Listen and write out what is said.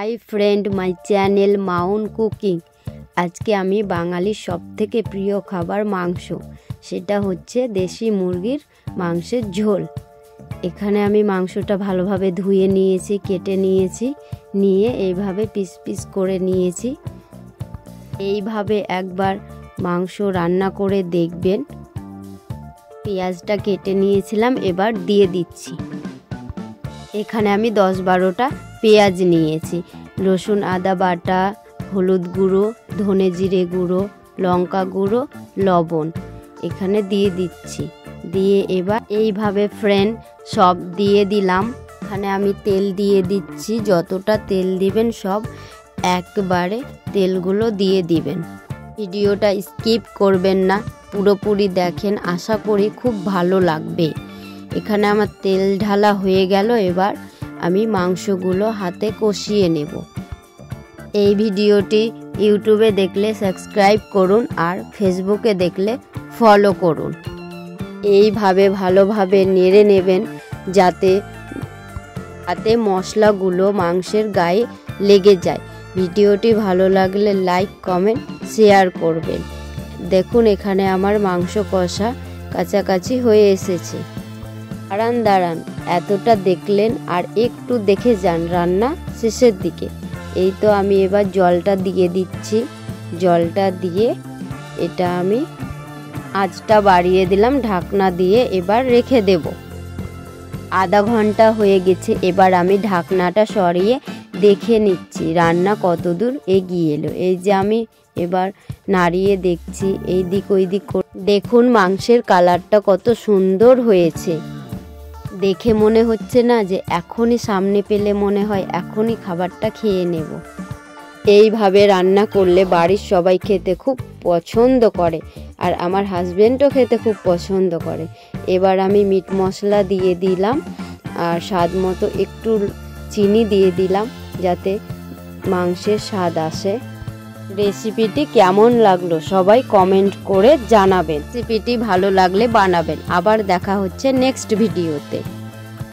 High friend, my channel মাউন cooking. আজকে আমি বাঙালির সবথেকে প্রিয় খাবার মাংস, সেটা হচ্ছে দেশি মুরগির মাংসের ঝোল। এখানে আমি মাংসটা ভালোভাবে ধুয়ে নিয়েছি, কেটে নিয়েছি, নিয়ে এইভাবে পিস পিস করে নিয়েছি। এইভাবে একবার মাংস রান্না করে দেখবেন। পেঁয়াজটা কেটে নিয়েছিলাম, এবার দিয়ে দিচ্ছি। এখানে আমি 10-12টা পেঁয়াজ নিয়েছি, রসুন আদা বাটা, হলুদ গুঁড়ো, ধনে জিরে গুঁড়ো, লঙ্কা গুঁড়ো, লবণ এখানে দিয়ে দিচ্ছি। দিয়ে এবার এইভাবে ফ্রেন্ড সব দিয়ে দিলাম। এখানে আমি তেল দিয়ে দিচ্ছি, যতটা তেল দিবেন সব একবারে তেলগুলো দিয়ে দিবেন। ভিডিওটা স্কিপ করবেন না, পুরোপুরি দেখেন, আশা করি খুব ভালো লাগবে। এখানে আমার তেল ঢালা হয়ে গেল, এবার আমি মাংসগুলো হাতে কষিয়ে নেব। এই ভিডিওটি ইউটিউবে দেখলে সাবস্ক্রাইব করুন আর ফেসবুকে দেখলে ফলো করুন। এইভাবে ভালোভাবে নেড়ে নেবেন যাতে মশলাগুলো মাংসের গায়ে লেগে যায়। ভিডিওটি ভালো লাগলে লাইক, কমেন্ট, শেয়ার করবেন। দেখুন এখানে আমার মাংস কষা কাছাকাছি হয়ে এসেছে। দাঁড়ান, এতটা দেখলেন, আর একটু দেখে যান রান্না শেষের দিকে। এই তো আমি এবার জলটা দিয়ে দিচ্ছি। জলটা দিয়ে এটা আমি আঁচটা বাড়িয়ে দিলাম, ঢাকনা দিয়ে এবার রেখে দেব। আধা ঘন্টা হয়ে গেছে, এবার আমি ঢাকনাটা সরিয়ে দেখে নিচ্ছি রান্না কতদূর এগিয়ে এলো। এই যে আমি এবার নাড়িয়ে দেখছি এই দিক ওই দিক। দেখুন মাংসের কালারটা কত সুন্দর হয়েছে। দেখে মনে হচ্ছে না যে এখনই সামনে পেলে মনে হয় এখনই খাবারটা খেয়ে নেব। এইভাবে রান্না করলে বাড়ির সবাই খেতে খুব পছন্দ করে, আর আমার হাজবেন্ডও খেতে খুব পছন্দ করে। এবার আমি মিট মশলা দিয়ে দিলাম, আর স্বাদ মতো একটু চিনি দিয়ে দিলাম যাতে মাংসের স্বাদ আসে। রেসিপিটি কেমন লাগলো সবাই কমেন্ট করে জানাবেন। রেসিপিটি ভালো লাগলে বানাবেন। আবার দেখা হচ্ছে নেক্সট ভিডিওতে।